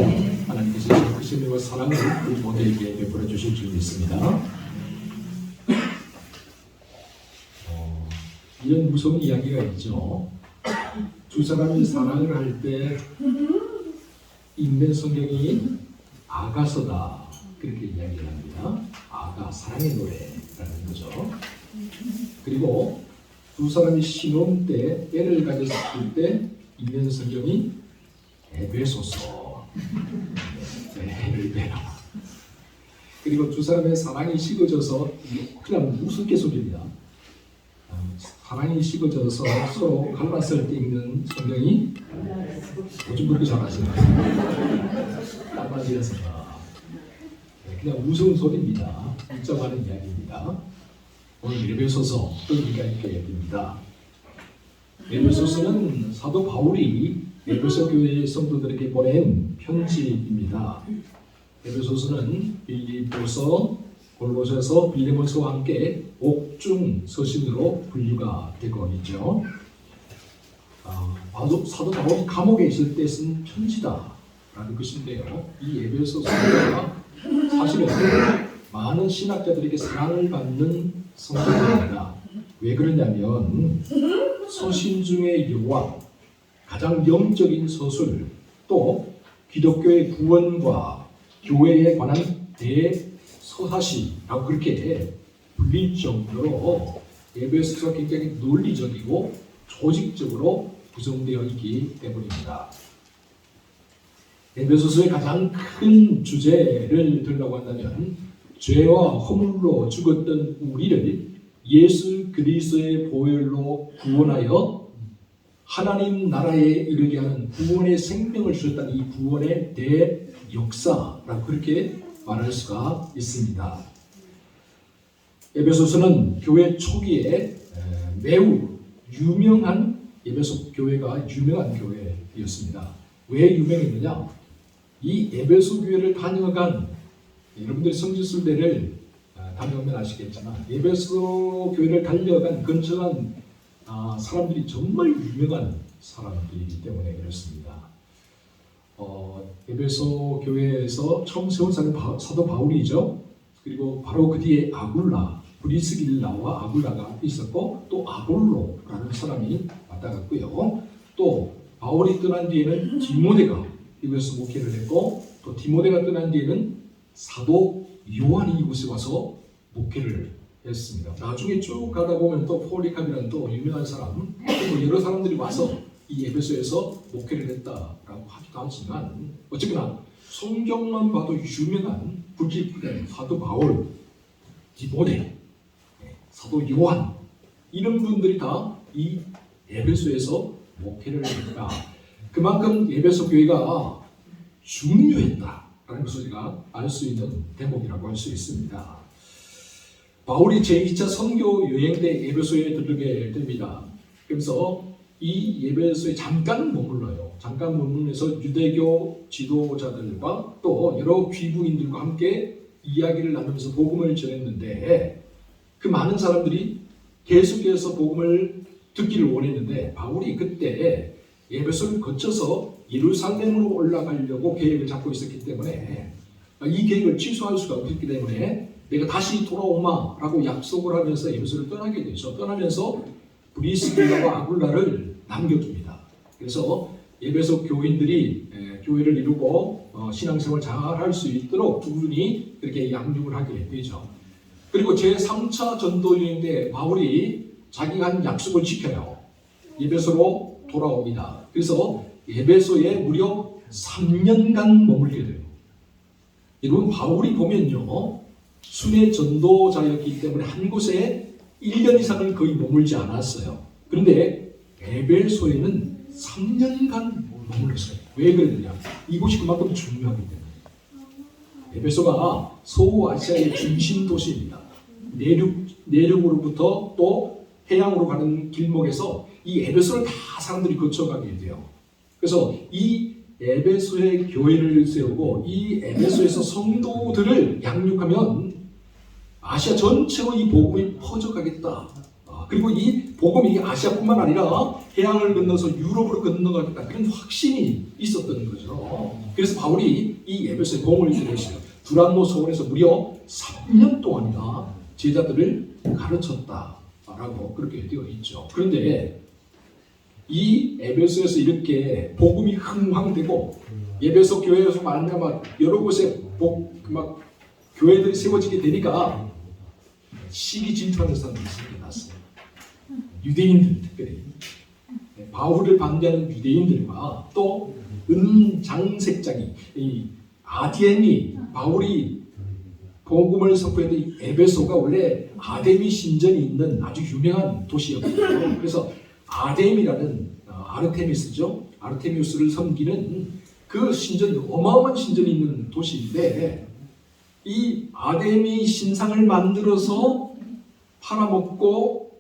하나님께서 크신 은혜와 사랑을 우리 모두에게 베풀어 주실 줄 믿습니다. 이런 무서운 이야기가 있죠. 두 사람이 사랑을 할 때 인된 성경이 아가서다 그렇게 이야기를 합니다. 아가, 사랑의 노래라는 거죠. 그리고 두 사람이 신혼 때 애를 가졌을 때 있는 성경이 에베소서, 애를 베라. 그리고 두 사람의 사랑이 식어져서 그냥 우스갯소리입니다. 사랑이 식어져서 서로 갈랐을 때 읽는 성경이 요즘 그렇게 잘하시나요? 딸맞이라서 그냥 무서운 소리입니다. 일정하는 이야기입니다. 오늘 에베소서 또 우리가 읽게 됩니다. 에베소서는 사도 바울이 에베소 교회의 성도들에게 보낸 편지입니다. 에베소서는 빌립보서, 골로새서, 빌레몬서와 함께 옥중 서신으로 분류가 되고 있죠. 사도 바울이 감옥에 있을 때 쓴 편지다라는 것인데요. 이 에베소서가 사실은 많은 신학자들에게 사랑을 받는 성경입니다. 왜 그러냐면 서신 중의 여왕, 가장 영적인 서술, 또 기독교의 구원과 교회에 관한 대서사시라고 그렇게 불릴 정도로 에베소서가 굉장히 논리적이고 조직적으로 구성되어 있기 때문입니다. 에베소서의 가장 큰 주제를 들으라고 한다면 죄와 허물로 죽었던 우리를 예수 그리스도의 보혈로 구원하여 하나님 나라에 이르게 하는 구원의 생명을 주셨다는 이 구원의 대역사라고 그렇게 말할 수가 있습니다. 에베소서는 교회 초기에 매우 유명한 에베소 교회가 유명한 교회였습니다. 왜 유명했느냐? 이 에베소 교회를 다녀간 여러분들이 성지순례를 다녀오면 아시겠지만 에베소 교회를 달려간 근처한 사람들이 정말 유명한 사람들이기 때문에 그렇습니다. 에베소 교회에서 처음 세운 사도 바울이죠. 그리고 바로 그 뒤에 아굴라, 브리스길라와 아굴라가 있었고 또 아볼로라는 사람이 왔다 갔고요. 또 바울이 떠난 뒤에는 디모데가 이곳에서 목회를 했고 또 디모데가 떠난 뒤에는 사도 요한이 이곳에 와서 목회를 했습니다. 나중에 쭉 가다 보면 또 폴리카비라는 또 유명한 사람, 또 여러 사람들이 와서 이 에베소에서 목회를 했다라고 하기도 하지만 어쨌거나 성경만 봐도 유명한 굵직굵은 사도 바울, 디모데, 사도 요한 이런 분들이 다 이 에베소에서 목회를 했다. 그만큼 에베소 교회가 중요했다라는 것을 우리가 알 수 있는 대목이라고 할 수 있습니다. 바울이 제2차 선교 여행 때 에베소에 들르게 됩니다. 그래서 이 에베소에 잠깐 머물러요. 잠깐 머물면서 유대교 지도자들과 또 여러 귀부인들과 함께 이야기를 나누면서 복음을 전했는데 그 많은 사람들이 계속해서 복음을 듣기를 원했는데 바울이 그때 에베소를 거쳐서 예루살렘으로 올라가려고 계획을 잡고 있었기 때문에 이 계획을 취소할 수가 없기 때문에 내가 다시 돌아오마라고 약속을 하면서 에베소를 떠나게 되죠. 떠나면서 브리스길라와 아굴라를 남겨둡니다. 그래서 에베소 교인들이 교회를 이루고 신앙생활 잘 할 수 있도록 두 분이 그렇게 양육을 하게 되죠. 그리고 제3차 전도 여행 때 바울이 자기가 한 약속을 지켜요. 에베소로 돌아옵니다. 그래서 에베소에 무려 3년간 머물게 돼요. 여러분 바울이 보면요. 순회 전도자였기 때문에 한 곳에 1년 이상을 거의 머물지 않았어요. 그런데 에베소에는 3년간 머물렀어요. 왜 그랬느냐? 이곳이 그만큼 중요하기 때문에. 에베소가 소아시아의 중심 도시입니다. 내륙으로부터 또 해양으로 가는 길목에서 이 에베소를 다 사람들이 거쳐가게 돼요. 그래서 이 에베소의 교회를 세우고 이 에베소에서 성도들을 양육하면 아시아 전체로 이 복음이 퍼져가겠다. 그리고 이 복음이 아시아뿐만 아니라 해양을 건너서 유럽으로 건너가겠다. 그런 확신이 있었던 거죠. 그래서 바울이 이 에베소에 공을 들였어요. 두란노 서원에서 무려 3년 동안이나 제자들을 가르쳤다라고 그렇게 되어 있죠. 그런데 이 에베소에서 이렇게 복음이 흥황되고 에베소 교회에서 말미암아 여러 곳에 막 교회들이 세워지게 되니까 시기 질투하는 사람들이 생겨났어요. 유대인들 특별히 바울을 반대하는 유대인들과 또 은장색장이 이 아디엠이 바울이 복음을 선포했던 이 에베소가 원래 아데미 신전이 있는 아주 유명한 도시였거든요. 그래서 아데미라는 아르테미스죠. 아르테미우스를 섬기는 그 신전이 어마어마한 신전이 있는 도시인데 이 아데미 신상을 만들어서 팔아먹고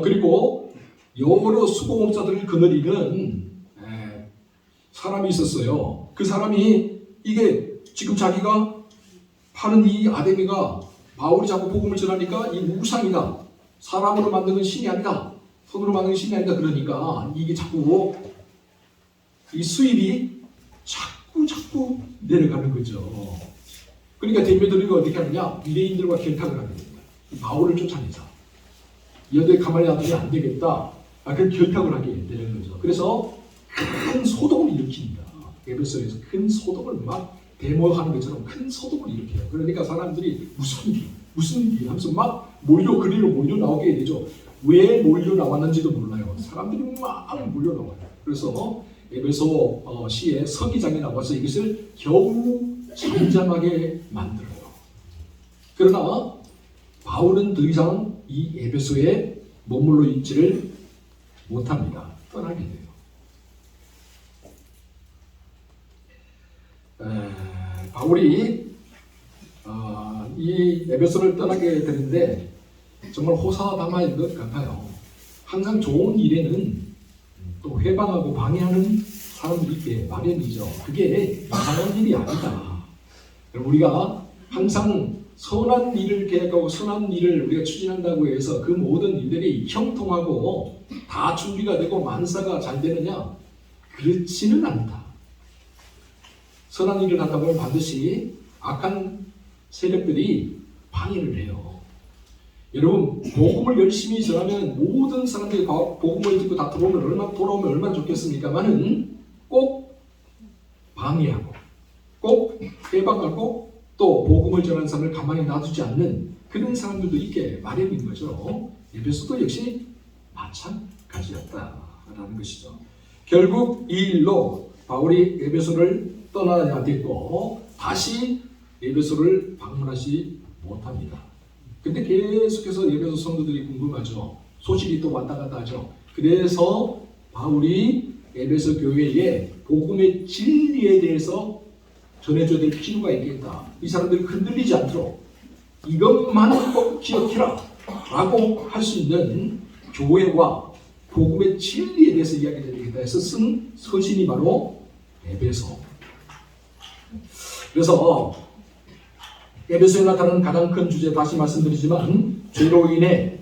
그리고 여러 수공업자들을 거느리는 사람이 있었어요. 그 사람이 이게 지금 자기가 파는 이 아데미가 바울이 자꾸 복음을 전하니까 이 우상이다. 사람으로 만든 건 신이 아니다. 손으로 만든 신이 아니다. 그러니까 이게 자꾸 이 수입이 자꾸 내려가는 거죠. 그러니까 대표들이 어떻게 하느냐? 유대인들과 결탁을 하게 됩니다. 바울을 쫓아내자. 여기에 가만히 놔두면 안 되겠다. 그 결탁을 하게 되는 거죠. 그래서 큰 소동을 일으킵니다. 에베소에서 큰 소동을 막 데모하는 것처럼 큰 소동을 일으켜요. 그러니까 사람들이 무슨 일 하면서 막 그리로 몰려 나오게 되죠. 왜 몰려 나왔는지도 몰라요. 사람들이 막 몰려 나와요. 그래서 에베소 시의 서기장이 나와서 이것을 겨우 잠잠하게 만들어요. 그러나 바울은 더 이상 이 에베소에 머물러 있지를 못합니다. 떠나게 돼요. 바울이 이 에베소를 떠나게 되는데 정말 호사다마일 것 같아요. 항상 좋은 일에는 또 회방하고 방해하는 사람들이 있게 마련이죠. 그게 이상한 일이 아니다. 우리가 항상 선한 일을 계획하고 선한 일을 우리가 추진한다고 해서 그 모든 일들이 형통하고 다 준비가 되고 만사가 잘 되느냐? 그렇지는 않다. 선한 일을 하다 보면 반드시 악한 세력들이 방해를 해요. 여러분, 복음을 열심히 전하면 모든 사람들이 복음을 듣고 다 돌아오면 얼마나 좋겠습니까만은 꼭 방해하고 꼭 해방하고 또 복음을 전하는 사람을 가만히 놔두지 않는 그런 사람들도 있게 마련인 거죠. 에베소도 역시 마찬가지였다라는 것이죠. 결국 이 일로 바울이 에베소를 떠나야 됐고 다시 에베소를 방문하지 못합니다. 근데 계속해서 에베소 성도들이 궁금하죠. 소식이 또 왔다 갔다 하죠. 그래서 바울이 에베소 교회에 복음의 진리에 대해서 전해줘야 될 필요가 있겠다. 이 사람들이 흔들리지 않도록 이것만 꼭 기억해라 라고 할 수 있는 교회와 복음의 진리에 대해서 이야기해야 되겠다 해서 쓴 서신이 바로 에베소. 그래서 에베소에 나타나는 가장 큰 주제 다시 말씀드리지만 죄로 인해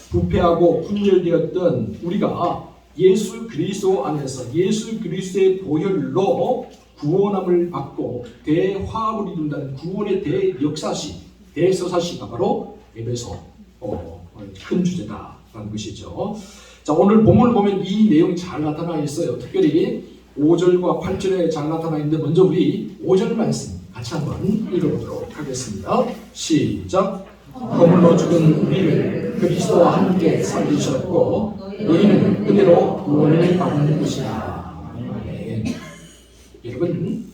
부패하고 분열되었던 우리가 예수 그리스도 안에서 예수 그리스도의 보혈로 구원함을 받고 대화합을 이룬다는 구원의 대역사시, 대서사시가 바로 에베소 큰 주제다라는 것이죠. 자, 오늘 본문을 보면 이 내용이 잘 나타나 있어요. 특별히 5절과 8절에 잘 나타나 있는데 먼저 우리 5절 말씀 같이 한번 읽어보도록 하겠습니다. 시작. 허물로 죽은 우리를 그리스도와 함께 살리셨고 너희는 그대로 구원을 받는 것이다. 아멘. 여러분,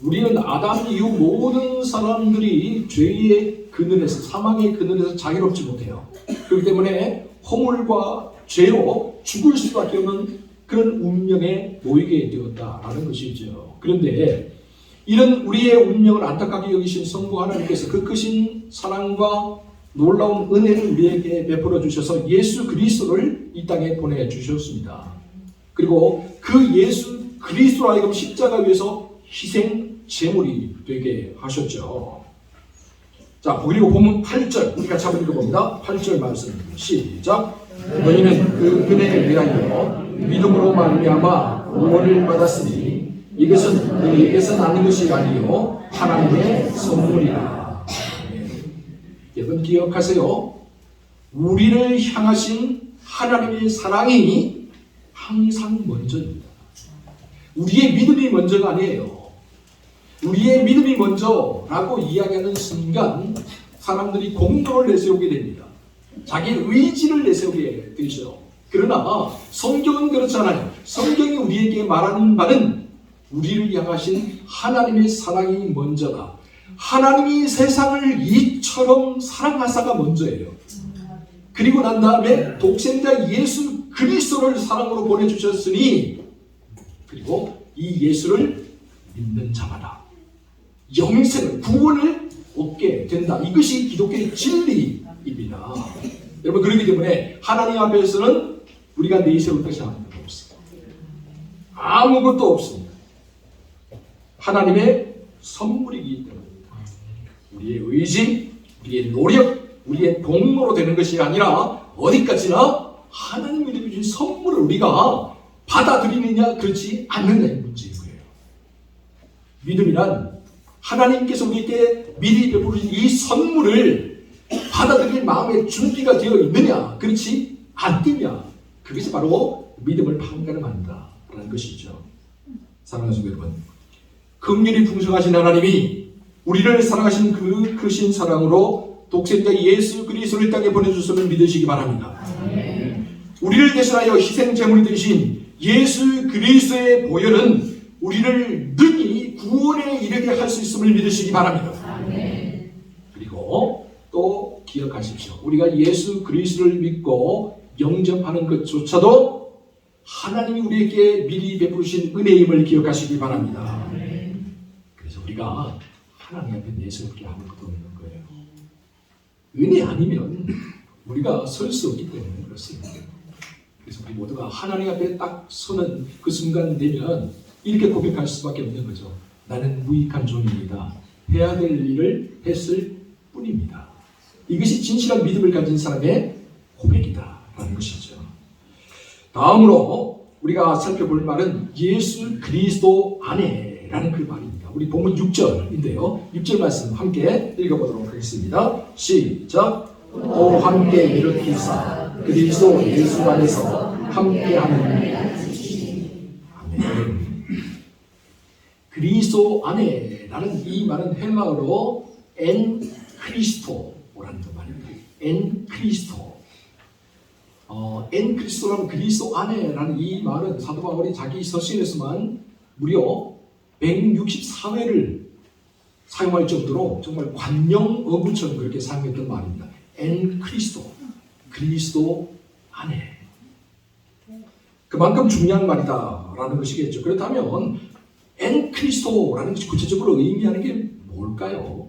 우리는 아담 이후 모든 사람들이 죄의 그늘에서 사망의 그늘에서 자유롭지 못해요. 그렇기 때문에 허물과 죄로 죽을 수밖에 없는 그런 운명에 놓이게 되었다라는 것이죠. 그런데 이런 우리의 운명을 안타깝게 여기신 성부 하나님께서 그 크신 사랑과 놀라운 은혜를 우리에게 베풀어 주셔서 예수 그리스도를 이 땅에 보내주셨습니다. 그리고 그 예수 그리스도로 하여금 십자가 위에서 희생 제물이 되게 하셨죠. 자, 그리고 본문 8절 우리 같이 한번 읽어봅니다. 8절 말씀 시작. 너희는 그 은혜에 위하여 믿음으로 말미암아 구원을 받았으니 이것은 너희에게서 나는 것이 아니요 하나님의 선물이라. 여러분 기억하세요. 우리를 향하신 하나님의 사랑이 항상 먼저입니다. 우리의 믿음이 먼저가 아니에요. 우리의 믿음이 먼저라고 이야기하는 순간 사람들이 공로를 내세우게 됩니다. 자기 의지를 내세우게 되죠. 그러나 성경은 그렇잖아요. 성경이 우리에게 말하는 바는 우리를 향하신 하나님의 사랑이 먼저다. 하나님이 세상을 이처럼 사랑하사가 먼저예요. 그리고 난 다음에 독생자 예수 그리스도를 사랑으로 보내주셨으니 그리고 이 예수를 믿는 자마다 영생을 구원을 얻게 된다. 이것이 기독교의 진리입니다. 여러분 그렇기 때문에 하나님 앞에서는 우리가 내세울 것이 아무것도 없습니다. 아무것도 없습니다. 하나님의 선물이기 때문입니다. 우리의 의지, 우리의 노력, 우리의 동로로 되는 것이 아니라 어디까지나 하나님이 주신 선물을 우리가 받아들이느냐 그렇지 않느냐의 문제인 거예요. 믿음이란 하나님께서 우리에게 미리 베푸신 이 선물을 받아들일 마음의 준비가 되어 있느냐 그렇지 않느냐 그것이 바로 믿음을 판가름한다라는 것이죠. 사랑하는 성도 여러분, 긍휼이 풍성하신 하나님이 우리를 사랑하신 그 크신 사랑으로 독생자 예수 그리스도를 땅에 보내주셨음을 믿으시기 바랍니다. 우리를 대신하여 희생 제물이 되신 예수 그리스도의 보혈은 우리를 능히 구원에 이르게 할 수 있음을 믿으시기 바랍니다. 그리고 또 기억하십시오. 우리가 예수 그리스도를 믿고 영접하는 것조차도 하나님이 우리에게 미리 베푸신 은혜임을 기억하시기 바랍니다. 그래서 우리가 하나님 앞에 내세울 게 아무것도 없는 거예요. 은혜 아니면 우리가 설 수 없기 때문에 그렇습니다. 그래서 우리 모두가 하나님 앞에 딱 서는 그 순간 되면 이렇게 고백할 수밖에 없는 거죠. 나는 무익한 종입니다. 해야 될 일을 했을 뿐입니다. 이것이 진실한 믿음을 가진 사람의 고백이다라는 것이죠. 다음으로 우리가 살펴볼 말은 예수 그리스도 안에라는 그 말입니다. 우리 본문 6절인데요. 6절 말씀 함께 읽어보도록 하겠습니다. 시작. 또 함께 일으키사 그리스도 예수 안에서 함께하는 아멘. 그리스도 안에라는 이 말은 헬라어로 엔 크리스토라는 그 말입니다. 엔 크리스토. 엔 크리스토라는 그리스도 안에라는 이 말은 사도 바울이 자기 서신에서만 무려 164회를 사용할 정도로 정말 관용 어구처럼 그렇게 사용했던 말입니다. 엔 크리스토, 그리스도 안에. 그만큼 중요한 말이다라는 것이겠죠. 그렇다면 엔 크리스토라는 것이 구체적으로 의미하는 게 뭘까요?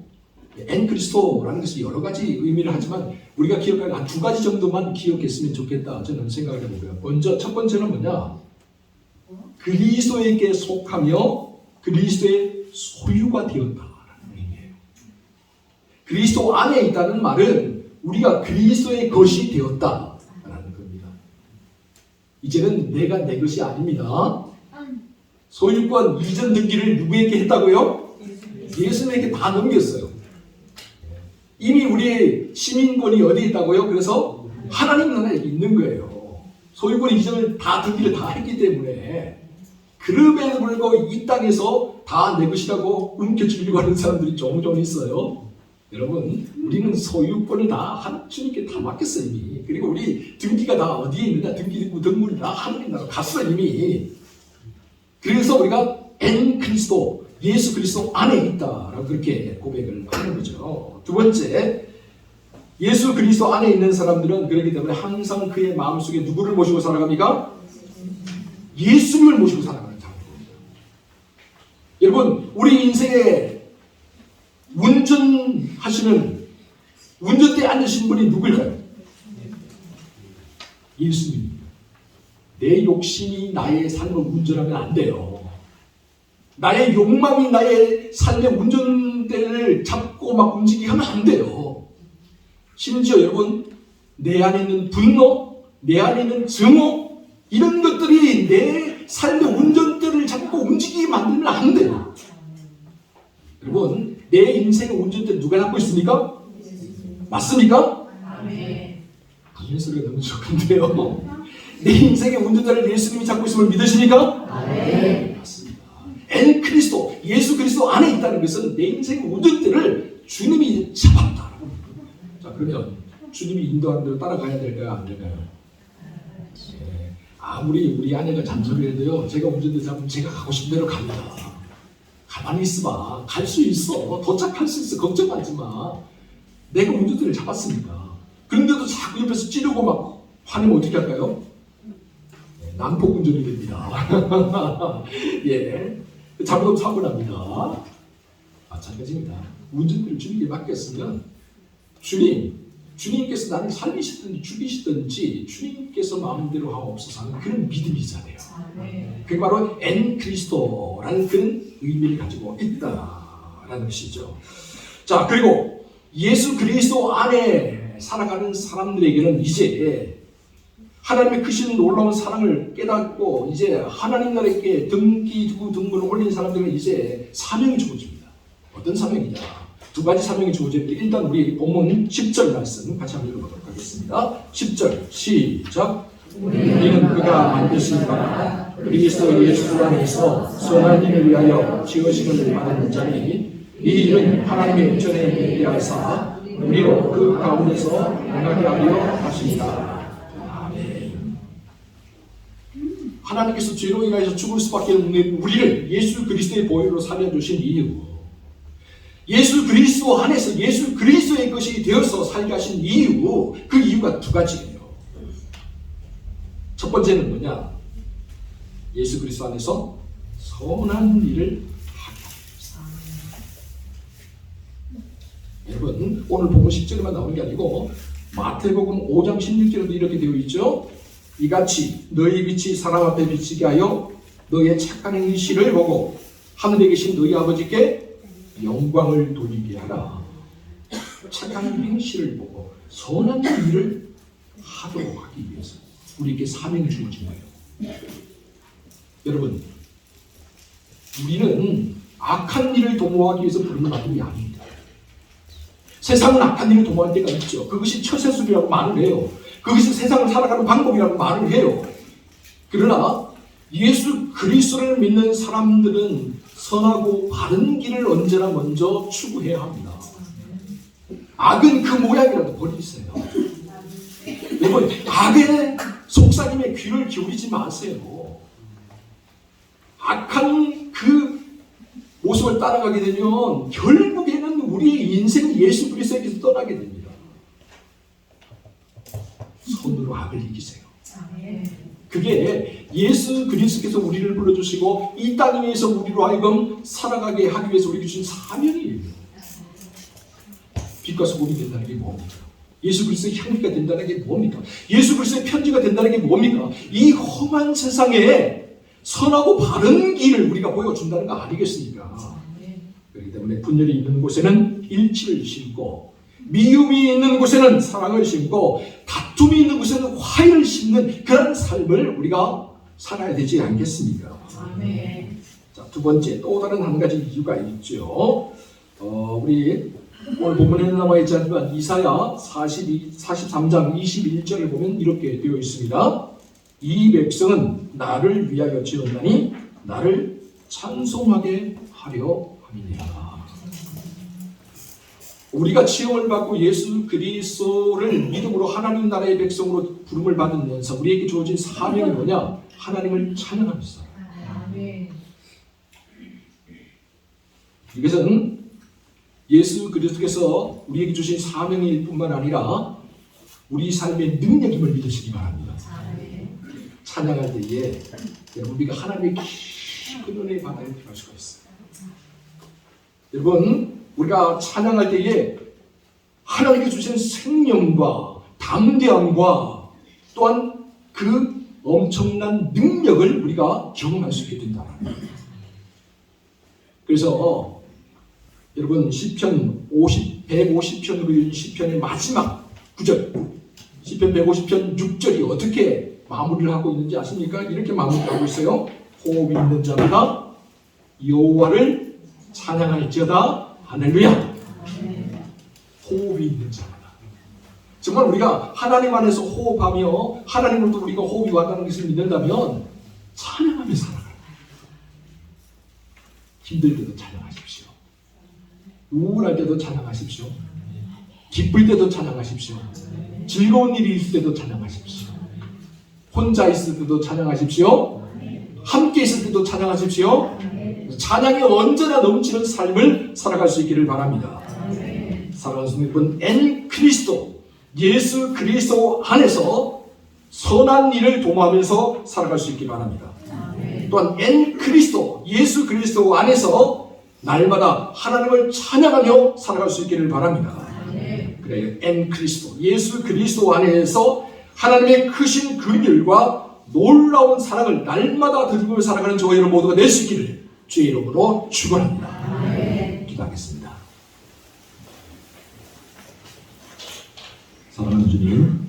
엔 크리스토라는 것이 여러 가지 의미를 하지만 우리가 기억할 한 두 가지 정도만 기억했으면 좋겠다 저는 생각을 해보고요. 먼저 첫 번째는 뭐냐? 그리스도에게 속하며 그리스도의 소유가 되었다라는 의미예요. 그리스도 안에 있다는 말은 우리가 그리스도의 것이 되었다라는 겁니다. 이제는 내가 내 것이 아닙니다. 소유권 이전 등기를 누구에게 했다고요? 예수님에게 다 넘겼어요. 이미 우리의 시민권이 어디에 있다고요? 그래서 하나님 나라에 있는 거예요. 소유권 이전을 다 등기를 다 했기 때문에 그럼에도 불구하고 이 땅에서 다 내 것이라고 움켜쥐려고 하는 사람들이 종종 있어요. 여러분, 우리는 소유권을 다 주님께 다 맡겼어요 이미. 그리고 우리 등기가 다 어디에 있느냐? 등물이 다 하나님 나라 갔어 이미. 그래서 우리가 엔 그리스도, 예수 그리스도 안에 있다라고 그렇게 고백을 하는 거죠. 두 번째, 예수 그리스도 안에 있는 사람들은 그렇기 때문에 항상 그의 마음속에 누구를 모시고 살아갑니까? 예수님을 모시고 살아가는 자입니다. 여러분, 우리 인생에 운전하시는 운전대에 앉으신 분이 누굴까요? 예수님입니다. 내 욕심이 나의 삶을 운전하면 안 돼요. 나의 욕망이 나의 삶의 운전대를 잡고 막 움직이게 하면 안 돼요. 심지어 여러분, 내 안에 있는 분노, 내 안에 있는 증오, 이런 것들이 내 삶의 운전대를 잡고 움직이게 만들면 안 돼요. 여러분, 내 인생의 운전대를 누가 잡고 있습니까? 맞습니까? 아멘. 아멘 소리가 너무 좋은데요. 내 인생의 운전대를 예수님이 잡고 있음을 믿으십니까? 아멘. 맞습니다. 엔 그리스도, 예수 그리스도 안에 있다는 것은 내 인생의 운전대를 주님이 잡았다. 자, 그러면 주님이 인도하는 대로 따라가야 될까요? 안 될까요? 네. 아무리 우리 아내가 잔소리해도요, 제가 운전대 잡으면 제가 가고 싶은 대로 갑니다. 가만히 있어봐. 갈 수 있어. 도착할 수 있어. 걱정하지 마. 내가 운전대를 잡았으니까. 그런데도 자꾸 옆에서 찌르고 막 화내면 어떻게 할까요? 네, 난폭 운전이 됩니다. 예. 잘못하면 사고 납니다. 마찬가지입니다. 운전대를 주님께 맡겼으면 주님께서 나를 살리시든지 죽이시든지 주님께서 마음대로 하옵소서 하는 그런 믿음이잖아요. 그게 바로 엔 그리스도라는 그런 의미를 가지고 있다라는 것이죠. 자, 그리고 예수 그리스도 안에 살아가는 사람들에게는 이제 하나님의 크신 놀라운 사랑을 깨닫고 이제 하나님 나라에 등기부등본을 올린 사람들은 이제 사명이 주어집니다. 어떤 사명이냐? 두 가지 사명이 주어집니다. 일단 우리 본문 10절 말씀 같이 한번 읽어보도록 하겠습니다. 10절 시작. 우리는 그가 만드신 바 그리스도 예수 안에서 선한 일을 위하여 지으심을 받은 자니 이 일은 하나님의 전에 예비하사 우리로 그 가운데서 행하게 하려 하십니다. 하나님께서 죄로 인하여서 죽을 수밖에 없는 우리를 예수 그리스도의 보혈로 살려주신 이유, 예수 그리스도 안에서 예수 그리스도의 것이 되어서 살게 하신 이유, 그 이유가 두 가지예요. 첫 번째는 뭐냐? 예수 그리스도 안에서 선한 일을 하게 합니다. 여러분, 오늘 본문 10절에만 나오는 게 아니고 마태복음 5장 16절에도 이렇게 되어 있죠. 이같이 너희 빛이 사람 앞에 비치게 하여 너의 착한 행실을 보고 하늘에 계신 너희 아버지께 영광을 돌리게 하라. 착한 행실을 보고 선한 일을 하도록 하기 위해서 우리에게 사명이 주어진 거예요. 여러분, 우리는 악한 일을 도모하기 위해서 부름을 받은 게 아닙니다. 세상은 악한 일을 도모할 때가 있죠. 그것이 처세술이라고 말을 해요. 그것이 세상을 살아가는 방법이라고 말을 해요. 그러나 예수 그리스도를 믿는 사람들은 선하고 바른 길을 언제나 먼저 추구해야 합니다. 악은 그 모양이라도 버리세요. 여러분, 악의 속삭임에 귀를 기울이지 마세요. 악한 그 모습을 따라가게 되면 결국에는 우리의 인생은 예수 그리스도에게서 떠나게 됩니다. 손으로 악을 이기세요. 그게 예수 그리스도께서 우리를 불러주시고 이 땅 위에서 우리로 하여금 살아가게 하기 위해서 우리에게 주신 사명이에요. 빛과 소금이 된다는 게 뭡니까? 예수 그리스도의 향기가 된다는 게 뭡니까? 예수 그리스도의 편지가 된다는 게 뭡니까? 이 험한 세상에 선하고 바른 길을 우리가 보여준다는 거 아니겠습니까? 그렇기 때문에 분열이 있는 곳에는 일치를 심고 미움이 있는 곳에는 사랑을 심고 다툼이 있는 곳에는 화해를 심는 그런 삶을 우리가 살아야 되지 않겠습니까? 아멘. 자, 두 번째 또 다른 한 가지 이유가 있죠. 우리 오늘 본문에 나와 있지 않지만 이사야 43장 21절을 보면 이렇게 되어 있습니다. 이 백성은 나를 위하여 지었나니 나를 찬송하게 하려 함이니라. 우리가 치용을 받고 예수 그리스도를 믿음으로 하나님 나라의 백성으로 부름을 받으면서 우리에게 주어진 사명이 뭐냐? 하나님을 찬양하면서. 이것은 예수 그리스도께서 우리에게 주신 사명일 뿐만 아니라 우리 삶의 능력임을 믿으시기 바랍니다. 찬양할 때에 여러분, 우리가 하나님의 깊은 은혜의 바다에 들어갈 수가 있어요. 여러분, 우리가 찬양할 때에 하나님께 주신 생명과 담대함과 또한 그 엄청난 능력을 우리가 경험할 수 있게 된다. 그래서 여러분, 시편 150편으로 이어진 시편의 마지막 9절 시편 150편 6절이 어떻게 마무리를 하고 있는지 아십니까? 이렇게 마무리하고 있어요. 호흡이 있는 자마다 여호와를 찬양할지어다. 할렐루야. 호흡이 있는 자마다. 정말 우리가 하나님 안에서 호흡하며 하나님으로부터 우리가 호흡이 왔다는 것을 믿는다면 찬양하며 살아가요. 힘들 때도 찬양하십시오. 우울할 때도 찬양하십시오. 기쁠 때도 찬양하십시오. 즐거운 일이 있을 때도 찬양하십시오. 혼자 있을 때도 찬양하십시오. 함께 있을 때도 찬양하십시오. 찬양이 언제나 넘치는 삶을 살아갈 수 있기를 바랍니다. 사랑하는 성도 여러분, 엔 그리스도, 예수 그리스도 안에서 선한 일을 도모하면서 살아갈 수 있기 바랍니다. 또한 엔 그리스도, 예수 그리스도 안에서 날마다 하나님을 찬양하며 살아갈 수 있기를 바랍니다. 그래요. 엔 그리스도, 예수 그리스도 안에서 하나님의 크신 긍휼과 놀라운 사랑을 날마다 드리고 살아가는 저와 여러분 모두가 될 수 있기를 주의 이름으로 축원합니다. 기도하겠습니다. 사랑하는 주님,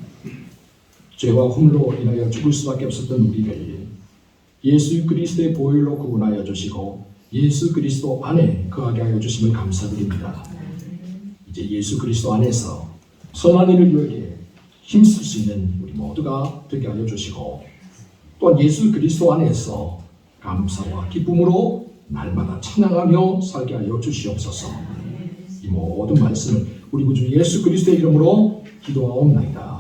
죄와 허물로 인하여 죽을 수밖에 없었던 우리를 예수 그리스도의 보혈로 구원하여 주시고 예수 그리스도 안에 거하게 하여 주심을 감사드립니다. 이제 예수 그리스도 안에서 선한 일을 위하여 힘쓸 수 있는 우리 모두가 되게 하여 주시고 또한 예수 그리스도 안에서 감사와 기쁨으로 날마다 찬양하며 살게 하여 주시옵소서. 이 모든 말씀을 우리 구주 예수 그리스도의 이름으로 기도하옵나이다.